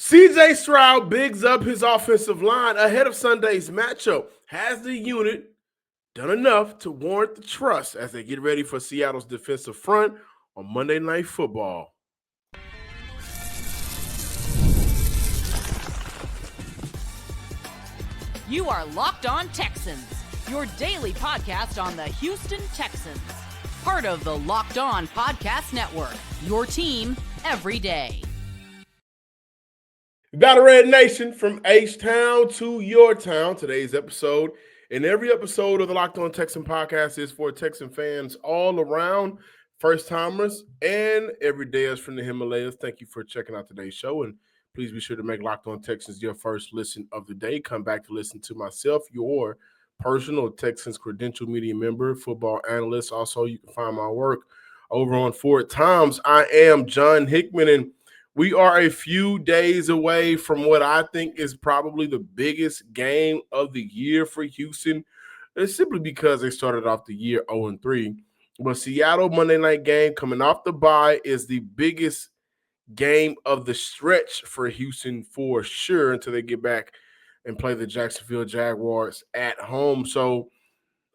CJ Stroud bigs up his offensive line ahead of Sunday's matchup. Has the unit done enough to warrant the trust as they get ready for Seattle's defensive front on Monday Night Football? You are Locked On Texans, your daily podcast on the Houston Texans. Part of the Locked On Podcast Network, your team every day. Battle Red Nation, from H-Town to your town. Today's episode and every episode of the Locked On Texan podcast is for Texan fans all around, first-timers, and everydayers from the Himalayas. Thank you for checking out today's show, and please be sure to make Locked On Texans your first listen of the day. Come back to listen to myself, your personal Texans credential media member, football analyst. Also, you can find my work over on Ford Times. I am John Hickman, and we are a few days away from what I think is probably the biggest game of the year for Houston. It's simply because they started off the year 0-3. But Seattle Monday night game coming off the bye is the biggest game of the stretch for Houston for sure until they get back and play the Jacksonville Jaguars at home. So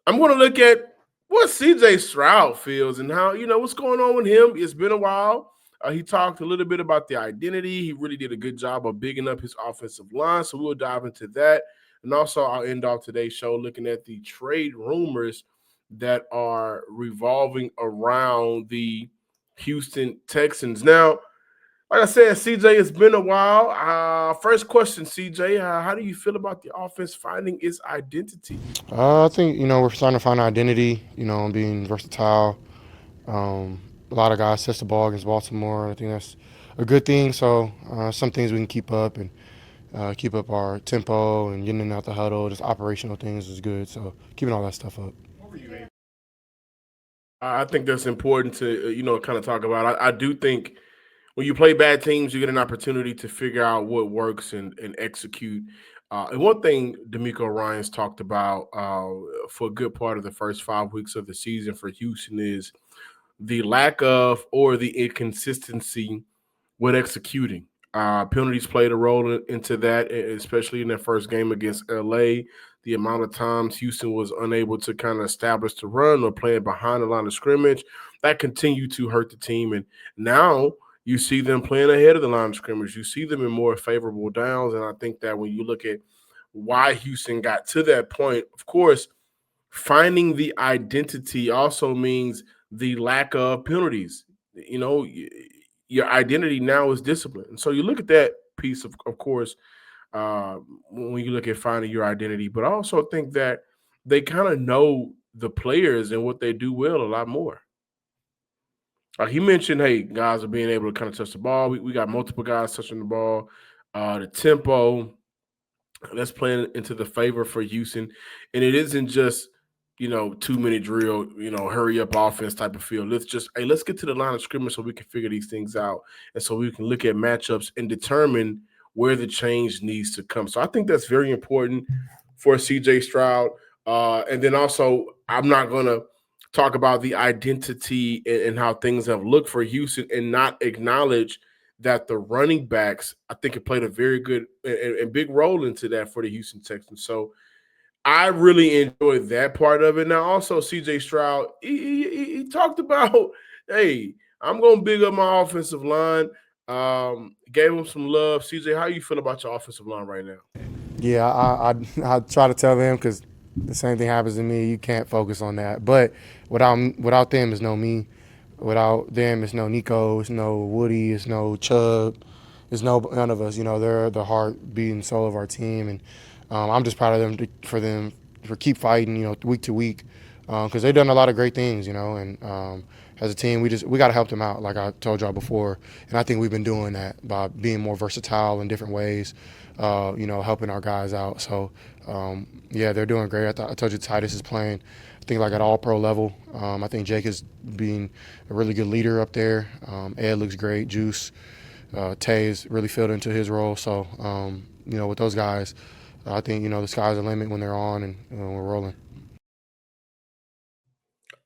I'm going to look at what CJ Stroud feels and how, what's going on with him. It's been a while. He talked a little bit about the identity. He really did a good job of bigging up his offensive line, so we'll dive into that. And also, I'll end off today's show looking at the trade rumors that are revolving around the Houston Texans. Now, like I said, CJ, it's been a while. First question, CJ, how do you feel about the offense finding its identity? I think, we're starting to find our identity, being versatile. A lot of guys test the ball against Baltimore. I think that's a good thing. So some things we can keep up and keep up our tempo and getting out the huddle, just operational things is good. So keeping all that stuff up. I think that's important to, kind of talk about. I do think when you play bad teams, you get an opportunity to figure out what works and execute. And one thing D'Amico Ryans talked about for a good part of the first 5 weeks of the season for Houston is the lack of or the inconsistency with executing. Penalties played a role into that, especially in their first game against LA. The amount of times Houston was unable to kind of establish the run or play it behind the line of scrimmage, that continued to hurt the team. And now you see them playing ahead of the line of scrimmage. You see them in more favorable downs. And I think that when you look at why Houston got to that point, of course, finding the identity also means the lack of penalties. Your identity now is discipline. And so you look at that piece, of course, when you look at finding your identity. But I also think that they kind of know the players and what they do well a lot more. He mentioned, hey, guys are being able to kind of touch the ball. We got multiple guys touching the ball. The tempo, that's playing into the favor for Houston. And it isn't just, 2-minute drill, hurry up offense type of feel. Let's get to the line of scrimmage so we can figure these things out. And so we can look at matchups and determine where the change needs to come. So I think that's very important for CJ Stroud. And then also, I'm not going to talk about the identity and how things have looked for Houston and not acknowledge that the running backs, I think, it played a very good and big role into that for the Houston Texans. So I really enjoyed that part of it. Now, also, CJ Stroud, he talked about, hey, I'm going to big up my offensive line. Gave him some love. CJ, how you feel about your offensive line right now? Yeah, I try to tell them because the same thing happens to me. You can't focus on that. But without them, it's no me. Without them, it's no Nico, it's no Woody, it's no Chubb, it's none of us. They're the heart, beating soul of our team, and I'm just proud of them for keep fighting, week to week, because they've done a lot of great things, and as a team, we got to help them out, like I told y'all before, and I think we've been doing that by being more versatile in different ways, helping our guys out. So, yeah, they're doing great. I told you Titus is playing, I think, like at all-pro level. I think Jake is being a really good leader up there. Ed looks great. Juice, Tays really filled into his role. So, with those guys, I think, the sky's the limit when they're on and we're rolling.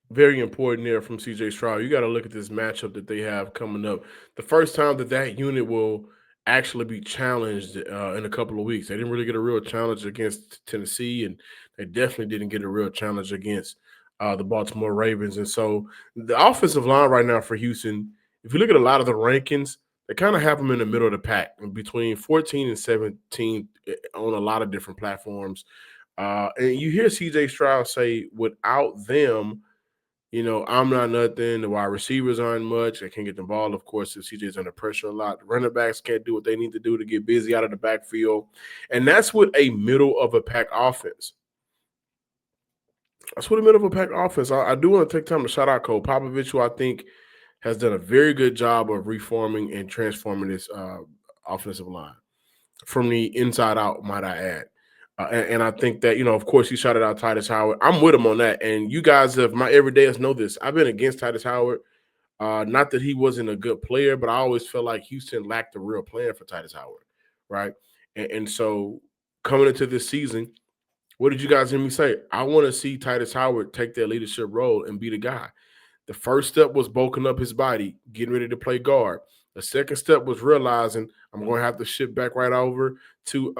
Very important there from CJ Stroud. You got to look at this matchup that they have coming up. The first time that unit will actually be challenged in a couple of weeks. They didn't really get a real challenge against Tennessee, and they definitely didn't get a real challenge against the Baltimore Ravens. And so the offensive line right now for Houston, if you look at a lot of the rankings, they kind of have them in the middle of the pack, between 14 and 17 on a lot of different platforms. And you hear CJ Stroud say, without them, I'm not nothing. The wide receivers aren't much. They can't get the ball, of course, if CJ's under pressure a lot. The running backs can't do what they need to do to get busy out of the backfield. And that's with a middle of a pack offense. That's what a middle of a pack offense. I do want to take time to shout out Cole Popovich, who I think has done a very good job of reforming and transforming this offensive line from the inside out, might I add. And I think that, of course, he shouted out Titus Howard. I'm with him on that. And you guys, my everydayers know this. I've been against Titus Howard. Not that he wasn't a good player, but I always felt like Houston lacked a real plan for Titus Howard, right? And so coming into this season, what did you guys hear me say? I want to see Titus Howard take that leadership role and be the guy. The first step was bulking up his body, getting ready to play guard. The second step was realizing I'm going to have to shift back right over to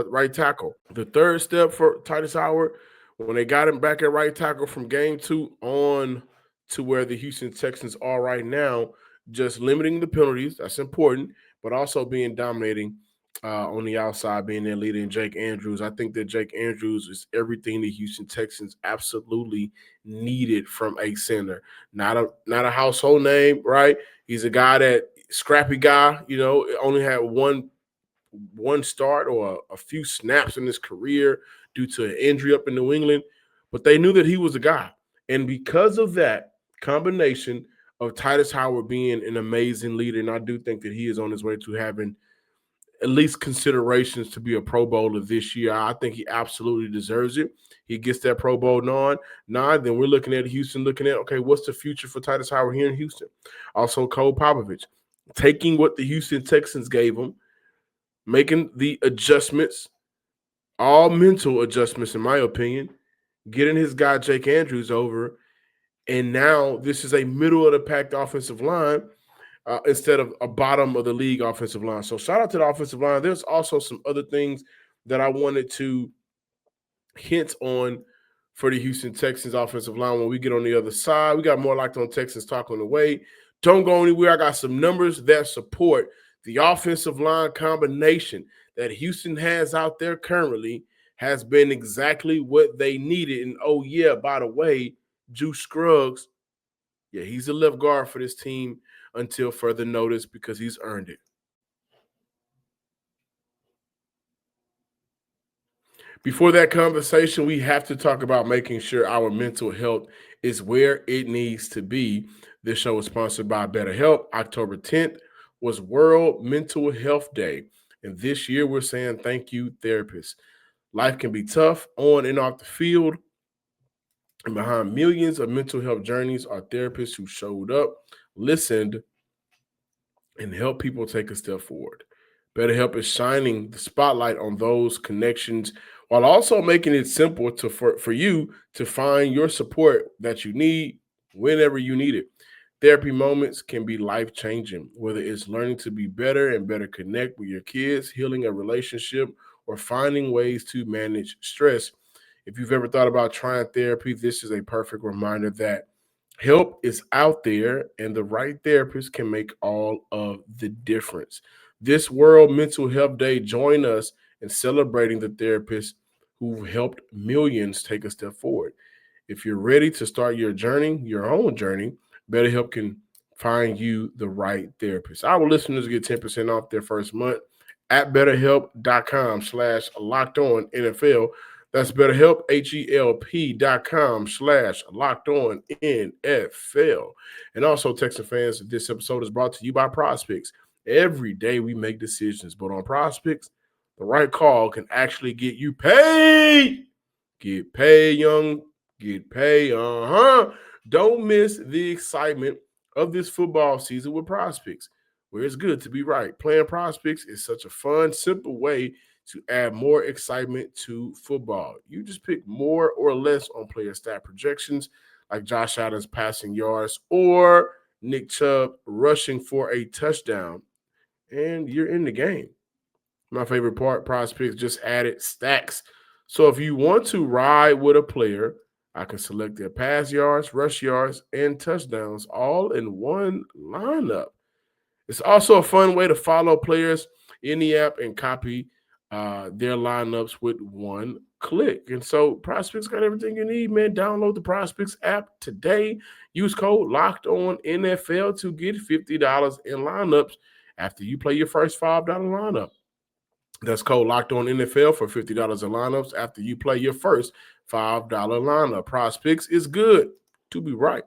right tackle. The third step for Titus Howard, when they got him back at right tackle from game 2 on to where the Houston Texans are right now, just limiting the penalties, that's important, but also being dominating on the outside, being their leader in Jake Andrews. I think that Jake Andrews is everything the Houston Texans absolutely needed from a center. Not a household name, right? He's a guy that scrappy guy, only had one start or a few snaps in his career due to an injury up in New England, but they knew that he was a guy. And because of that combination of Titus Howard being an amazing leader, and I do think that he is on his way to having at least considerations to be a Pro Bowler this year. I think he absolutely deserves it. He gets that Pro Bowl nod, then we're looking at Houston, looking at, okay, what's the future for Titus Howard here in Houston? Also, Cole Popovich, taking what the Houston Texans gave him, making the adjustments, all mental adjustments, in my opinion, getting his guy Jake Andrews over, and now this is a middle-of-the-pack offensive line instead of a bottom of the league offensive line. So shout out to the offensive line. There's also some other things that I wanted to hint on for the Houston Texans offensive line when we get on the other side. We got more Locked On Texans talk on the way. Don't go anywhere. I got some numbers that support the offensive line combination that Houston has out there currently has been exactly what they needed. And oh yeah, by the way, Juice Scruggs, yeah, he's a left guard for this team until further notice because he's earned it. Before that conversation, we have to talk about making sure our mental health is where it needs to be. This show is sponsored by BetterHelp. October 10th was World Mental Health Day. And this year we're saying thank you, therapists. Life can be tough on and off the field. And behind millions of mental health journeys are therapists who showed up, listened, and helped people take a step forward. BetterHelp is shining the spotlight on those connections while also making it simple for you to find your support that you need whenever you need it. Therapy moments can be life-changing, whether it's learning to be better and better connect with your kids, healing a relationship, or finding ways to manage stress. If you've ever thought about trying therapy, this is a perfect reminder that help is out there and the right therapist can make all of the difference. This World Mental Health Day, join us in celebrating the therapists who've helped millions take a step forward. If you're ready to start your own journey, BetterHelp can find you the right therapist. Our listeners get 10% off their first month at BetterHelp.com/LockedOnNFL. That's BetterHelp, HELP.com/LockedOnNFL. And also, Texas fans, this episode is brought to you by PrizePicks. Every day we make decisions, but on PrizePicks, the right call can actually get you paid. Get paid, young. Get paid. Don't miss the excitement of this football season with PrizePicks, where it's good to be right. Playing PrizePicks is such a fun, simple way to add more excitement to football. You just pick more or less on player stat projections, like Josh Allen's passing yards or Nick Chubb rushing for a touchdown. and you're in the game. My favorite part, PrizePicks just added stacks. So if you want to ride with a player, I can select their pass yards, rush yards, and touchdowns all in one lineup. It's also a fun way to follow players in the app and copy their lineups with one click. And so PrizePicks got everything you need, man. Download the PrizePicks app today. Use code Locked On NFL to get $50 in lineups after you play your first $5 lineup. That's code Locked On NFL for $50 in lineups after you play your first $5 lineup. PrizePicks is good to be right.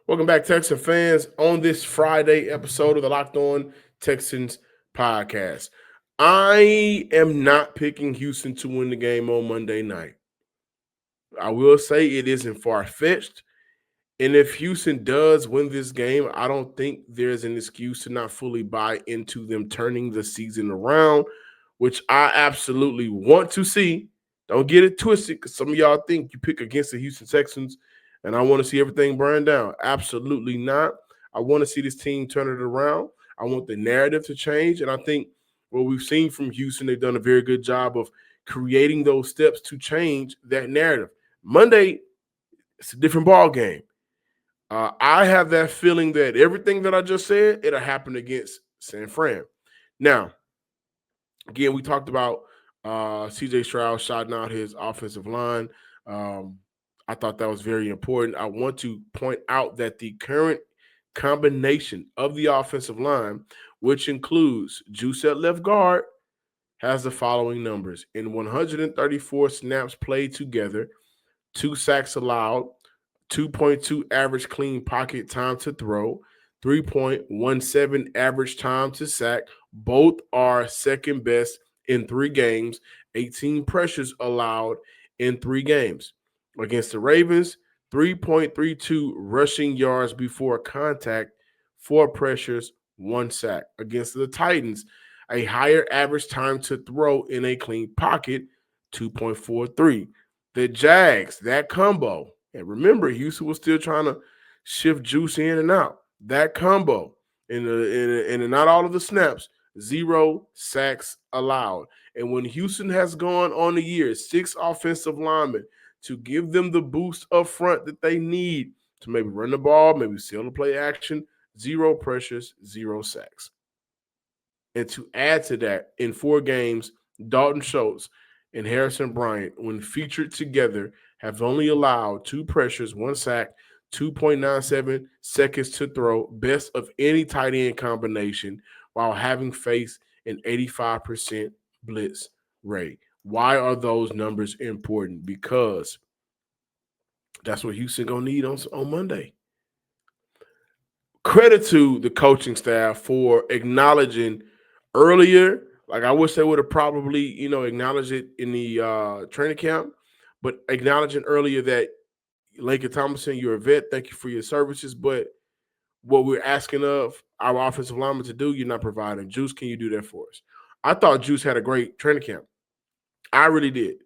Welcome back, Texan fans, on this Friday episode of the Locked On Texans podcast. I am not picking Houston to win the game on Monday night. I will say it isn't far-fetched. And if Houston does win this game, I don't think there's an excuse to not fully buy into them turning the season around, which I absolutely want to see. Don't get it twisted, because some of y'all think you pick against the Houston Texans and I want to see everything burn down. Absolutely not. I want to see this team turn it around. I want the narrative to change. And I think what we've seen from Houston, they've done a very good job of creating those steps to change that narrative. Monday, it's a different ball game. I have that feeling that everything that I just said, it'll happen against San Fran. Now, again, we talked about CJ Stroud shouting out his offensive line. I thought that was very important. I want to point out that the current combination of the offensive line, which includes Juice at left guard, has the following numbers. In 134 snaps played together, 2 sacks allowed, 2.2 average clean pocket time to throw, 3.17 average time to sack. Both are second best in 3 games, 18 pressures allowed in 3 games. Against the Ravens, 3.32 rushing yards before contact, 4 pressures, 1 sack. Against the Titans, a higher average time to throw in a clean pocket, 2.43. The Jags, that combo, and remember, Houston was still trying to shift Juice in and out. That combo, in not all of the snaps, 0 sacks allowed. And when Houston has gone on the year, 6 offensive linemen to give them the boost up front that they need to maybe run the ball, maybe seal the play action, 0 pressures, 0 sacks. And to add to that, in 4 games, Dalton Schultz and Harrison Bryant, when featured together, have only allowed 2 pressures, 1 sack, 2.97 seconds to throw, best of any tight end combination, while having faced an 85% blitz rate. Why are those numbers important? Because that's what Houston gonna need on Monday. Credit to the coaching staff for acknowledging earlier. Like, I wish they would have probably, acknowledged it in the training camp, but acknowledging earlier that Laker Thompson, you're a vet. Thank you for your services. But what we're asking of our offensive linemen to do, you're not providing. Juice, can you do that for us? I thought Juice had a great training camp. I really did.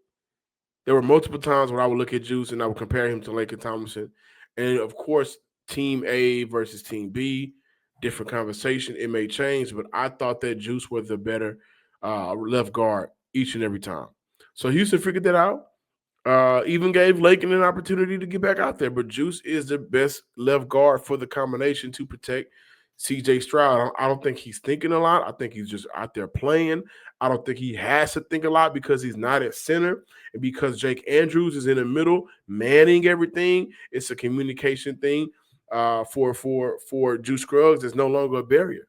There were multiple times when I would look at Juice and I would compare him to Laker Thompson. And, of course, Team A versus Team B, different conversation. It may change, but I thought that Juice was the better left guard each and every time. So Houston figured that out. Even gave Lakin an opportunity to get back out there. But Juice is the best left guard for the combination to protect CJ Stroud. I don't think he's thinking a lot. I think he's just out there playing. I don't think he has to think a lot because he's not at center. And because Jake Andrews is in the middle, manning everything, it's a communication thing for Juice Scruggs. There's no longer a barrier.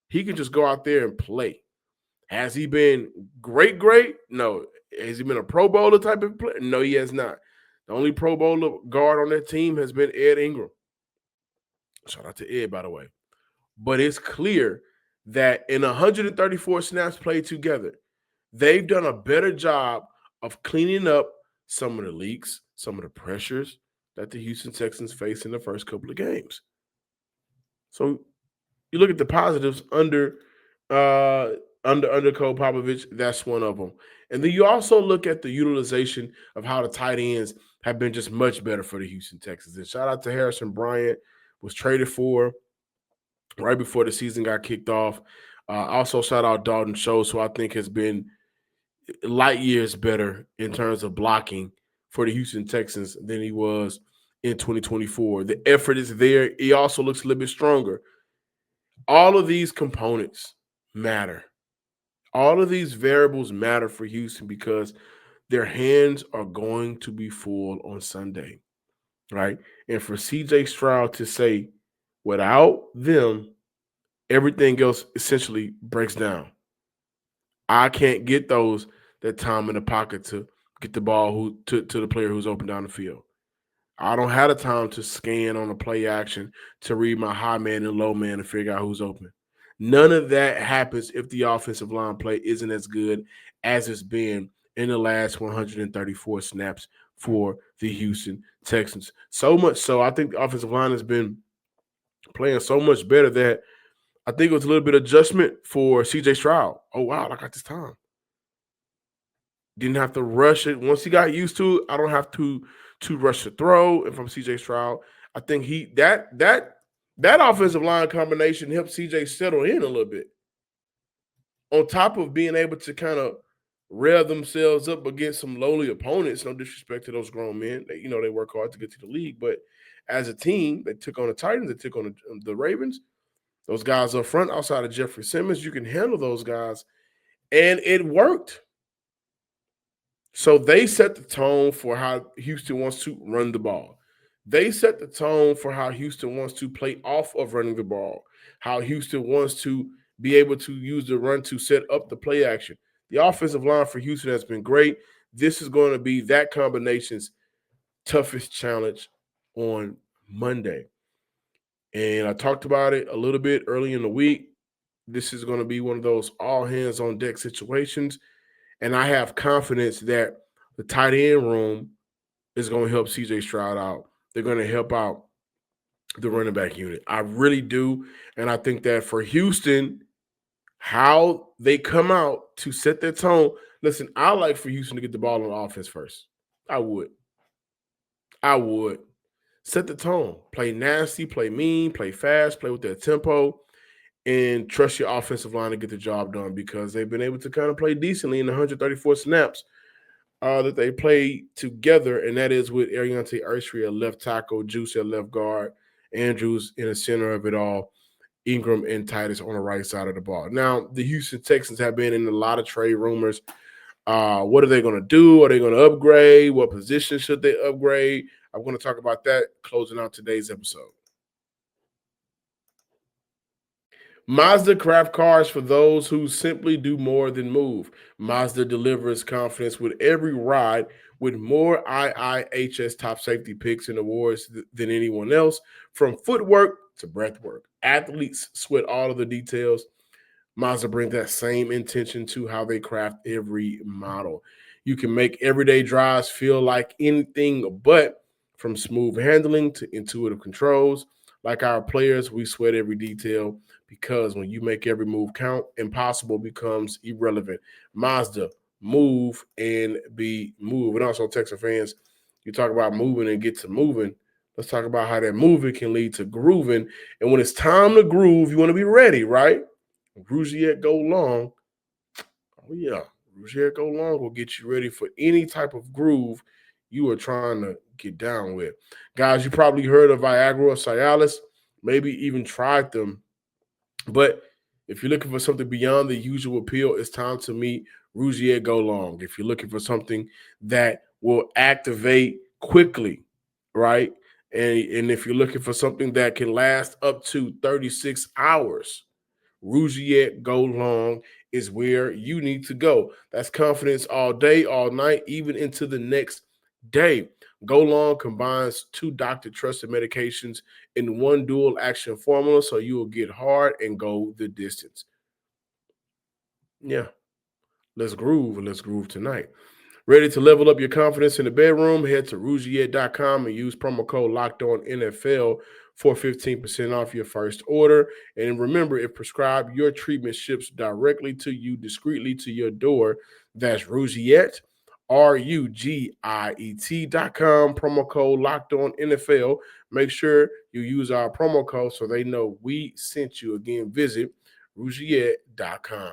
He can just go out there and play. Has he been great? No. Has he been a Pro Bowler type of player? No, he has not. The only Pro Bowler guard on that team has been Ed Ingram. Shout out to Ed, by the way. But it's clear that in 134 snaps played together, they've done a better job of cleaning up some of the leaks, some of the pressures that the Houston Texans face in the first couple of games. So you look at the positives under Coach Popovich, that's one of them. And then you also look at the utilization of how the tight ends have been just much better for the Houston Texans. And shout out to Harrison Bryant, was traded for right before the season got kicked off. Also, shout out Dalton Schultz, who I think has been light years better in terms of blocking for the Houston Texans than he was in 2024. The effort is there. He also looks a little bit stronger. All of these components matter. All of these variables matter for Houston because their hands are going to be full on Sunday, right? And for CJ Stroud to say, without them, everything else essentially breaks down. I can't get that time in the pocket to get the ball to the player who's open down the field. I don't have the time to scan on a play action to read my high man and low man and figure out who's open. None of that happens if the offensive line play isn't as good as it's been in the last 134 snaps for the Houston Texans. So much so, I think the offensive line has been playing so much better that I think it was a little bit of adjustment for CJ Stroud. Oh, wow, I got this time. Didn't have to rush it. Once he got used to it, I don't have to rush the throw. And from CJ Stroud, I think that offensive line combination helped CJ settle in a little bit. On top of being able to kind of rev themselves up against some lowly opponents, no disrespect to those grown men. They work hard to get to the league. But as a team, they took on the Titans, they took on the Ravens. Those guys up front, outside of Jeffrey Simmons, you can handle those guys. And it worked. So they set the tone for how Houston wants to run the ball. They set the tone for how Houston wants to play off of running the ball, how Houston wants to be able to use the run to set up the play action. The offensive line for Houston has been great. This is going to be that combination's toughest challenge on Monday. And I talked about it a little bit early in the week. This is going to be one of those all-hands-on-deck situations. And I have confidence that the tight end room is going to help CJ Stroud out. They're going to help out the running back unit. I really do. And I think that for Houston, how they come out to set their tone. Listen, I like for Houston to get the ball on offense first. I would. Set the tone. Play nasty, play mean, play fast, play with their tempo, and trust your offensive line to get the job done because they've been able to kind of play decently in the 134 snaps that they played together, and that is with Ariante Ursery at left tackle, Juice at left guard, Andrews in the center of it all, Ingram and Titus on the right side of the ball. Now, the Houston Texans have been in a lot of trade rumors. What are they going to do? Are they going to upgrade? What position should they upgrade? I'm going to talk about that closing out today's episode. Mazda craft cars for those who simply do more than move. Mazda delivers confidence with every ride with more IIHS top safety picks and awards than anyone else, from footwork to breathwork. Athletes sweat all of the details. Mazda brings that same intention to how they craft every model. You can make everyday drives feel like anything but, from smooth handling to intuitive controls. Like our players, we sweat every detail because when you make every move count, impossible becomes irrelevant. Mazda, move and be moved. And also, Texas fans, you talk about moving and get to moving. Let's talk about how that moving can lead to grooving. And when it's time to groove, you want to be ready, right? Rugiet Go Long. Oh, yeah. Rugiet Go Long will get you ready for any type of groove you are trying to get down with. Guys, you probably heard of Viagra or Cialis, maybe even tried them. But if you're looking for something beyond the usual pill, it's time to meet Rugiet Go Long. If you're looking for something that will activate quickly, right? And if you're looking for something that can last up to 36 hours, Rugiet Go Long is where you need to go. That's confidence all day, all night, even into the next day. Go Long combines 2 doctor-trusted medications in one dual-action formula, so you will get hard and go the distance. Yeah, let's groove, and let's groove tonight. Ready to level up your confidence in the bedroom? Head to Rugiet.com and use promo code LOCKEDONNFL for 15% off your first order. And remember, if prescribed, your treatment ships directly to you discreetly to your door. That's Rugiet, RUGIET.com, promo code Locked On NFL. Make sure you use our promo code so they know we sent you. Again, visit Rugiet.com.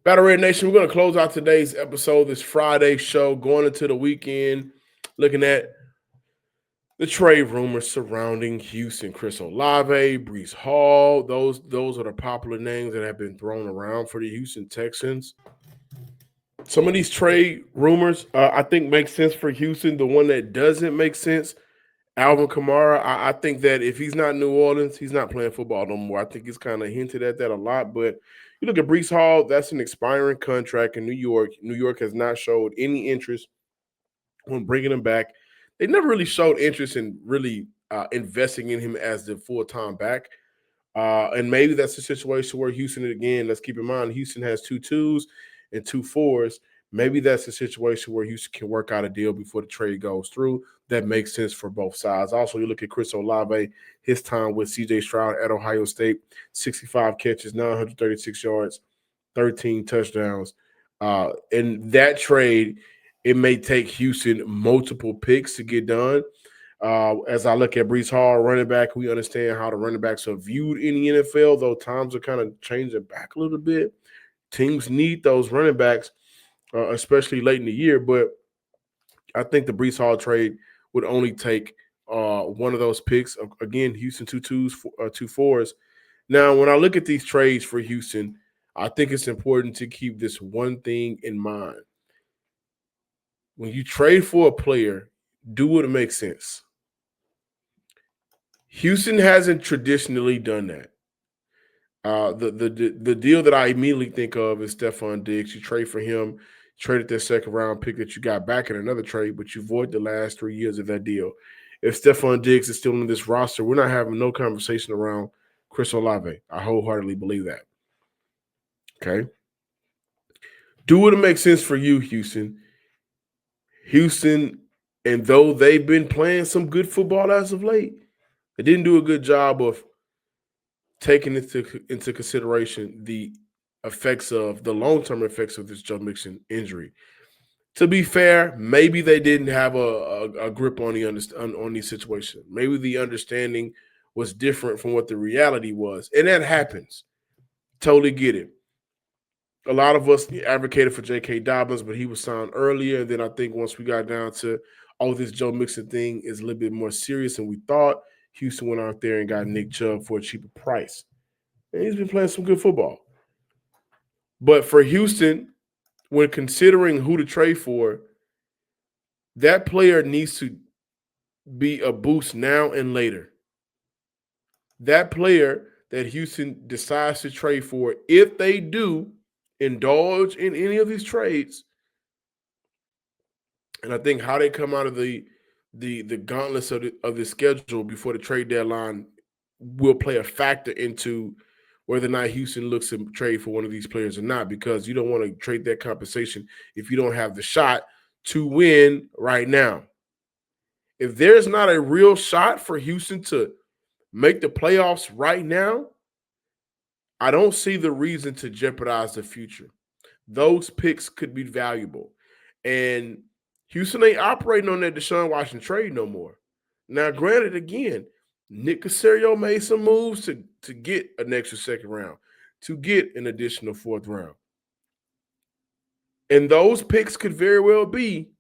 Battle Red Nation, we're going to close out today's episode, this Friday show, going into the weekend, looking at the trade rumors surrounding Houston. Chris Olave, Breece Hall, those are the popular names that have been thrown around for the Houston Texans. Some of these trade rumors, I think, make sense for Houston. The one that doesn't make sense, Alvin Kamara, I think that if he's not in New Orleans, he's not playing football no more. I think he's kind of hinted at that a lot. But you look at Breece Hall, that's an expiring contract in New York. New York has not showed any interest when bringing him back. They never really showed interest in really investing in him as the full-time back. And maybe that's a situation where Houston, again, let's keep in mind, Houston has 2 2s and 2 4s. Maybe that's a situation where Houston can work out a deal before the trade goes through. That makes sense for both sides. Also, you look at Chris Olave, his time with C.J. Stroud at Ohio State, 65 catches, 936 yards, 13 touchdowns. In that trade, it may take Houston multiple picks to get done. As I look at Breece Hall, running back, we understand how the running backs are viewed in the NFL, though times are kind of changing back a little bit. Teams need those running backs, especially late in the year. But I think the Breece Hall trade would only take one of those picks. Again, Houston 2 2s, 2 4s. Now, when I look at these trades for Houston, I think it's important to keep this one thing in mind. When you trade for a player, do what makes sense. Houston hasn't traditionally done that. The deal that I immediately think of is Stephon Diggs. You trade for him, traded that second-round pick that you got back in another trade, but you void the last 3 years of that deal. If Stephon Diggs is still in this roster, we're not having no conversation around Chris Olave. I wholeheartedly believe that. Okay? Do what makes sense for you, Houston. Houston, and though they've been playing some good football as of late, they didn't do a good job of taking into consideration the long-term effects of this Joe Mixon injury. To be fair, maybe they didn't have a grip on the situation. Maybe the understanding was different from what the reality was, and that happens. Totally get it. A lot of us advocated for J.K. Dobbins, but he was signed earlier. And then I think once we got down to, this Joe Mixon thing is a little bit more serious than we thought, Houston went out there and got Nick Chubb for a cheaper price. And he's been playing some good football. But for Houston, when considering who to trade for, that player needs to be a boost now and later. That player that Houston decides to trade for, if they do indulge in any of these trades, and I think how they come out of the gauntlets of the schedule before the trade deadline will play a factor into whether or not Houston looks to trade for one of these players or not, because you don't want to trade that compensation if you don't have the shot to win right now. If there's not a real shot for Houston to make the playoffs right now, I don't see the reason to jeopardize the future. Those picks could be valuable. And Houston ain't operating on that Deshaun Watson trade no more. Now, granted, again, Nick Caserio made some moves to get an extra second round, to get an additional fourth round. And those picks could very well be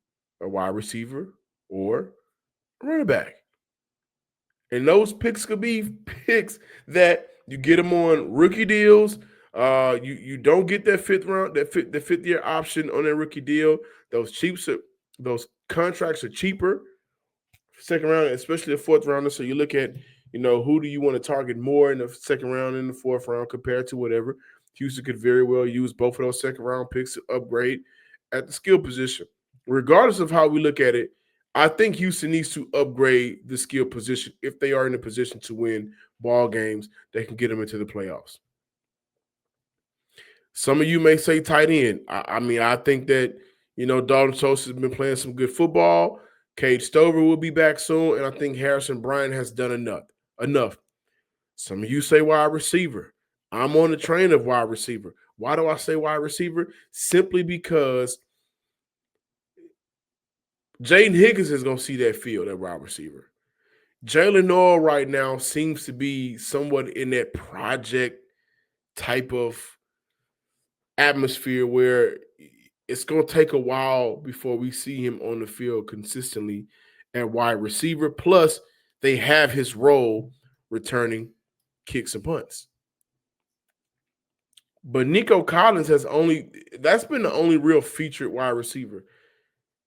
a wide receiver or a running back. And those picks could be picks that you get them on rookie deals. You don't get that the fifth year option on that rookie deal. Those contracts are cheaper. Second round, especially the fourth rounder. So you look at, who do you want to target more in the second round and the fourth round compared to whatever. Houston could very well use both of those second round picks to upgrade at the skill position. Regardless of how we look at it, I think Houston needs to upgrade the skill position if they are in a position to win ball games that can get them into the playoffs. Some of you may say tight end. I think that, Dalton Schultz has been playing some good football. Cade Stover will be back soon, and I think Harrison Bryant has done enough. Some of you say wide receiver. I'm on the train of wide receiver. Why do I say wide receiver? Simply because Jaden Higgins is going to see that field at wide receiver. Jalen Noel right now seems to be somewhat in that project type of atmosphere where it's going to take a while before we see him on the field consistently at wide receiver. Plus, they have his role returning kicks and punts. But Nico Collins that's been the only real featured wide receiver.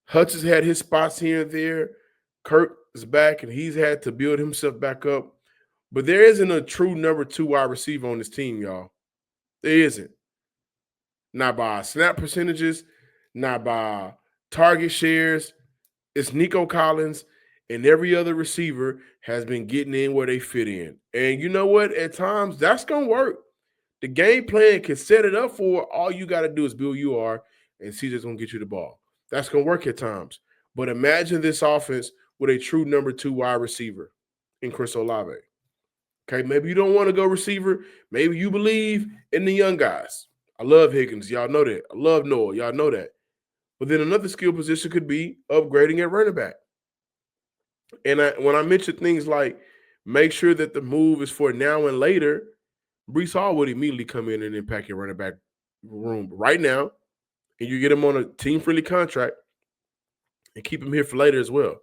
Hutch has had his spots here and there. Kirk is back, and he's had to build himself back up. But there isn't a true number 2 wide receiver on this team, y'all. There isn't. Not by snap percentages, not by target shares. It's Nico Collins, and every other receiver has been getting in where they fit in. And you know what? At times, that's going to work. The game plan can set it up for all you got to do is build UR, and CJ's going to get you the ball. That's going to work at times. But imagine this offense with a true number 2 wide receiver in Chris Olave. Okay, maybe you don't want to go receiver. Maybe you believe in the young guys. I love Higgins. Y'all know that. I love Noah. Y'all know that. But then another skill position could be upgrading at running back. And when I mention things like make sure that the move is for now and later, Brees Hall would immediately come in and impact your running back room right now, and you get him on a team-friendly contract and keep him here for later as well.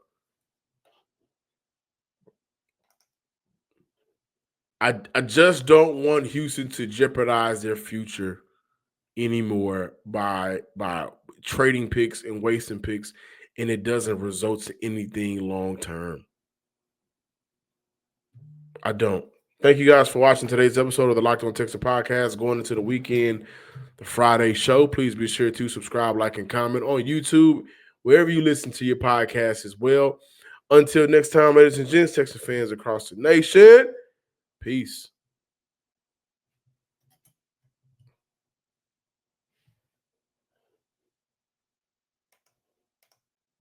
I just don't want Houston to jeopardize their future anymore by trading picks and wasting picks, and it doesn't result in anything long-term. I don't. Thank you guys for watching today's episode of the Locked On Texans podcast. Going into the weekend, the Friday show. Please be sure to subscribe, like, and comment on YouTube, wherever you listen to your podcast as well. Until next time, ladies and gents, Texas fans across the nation, peace.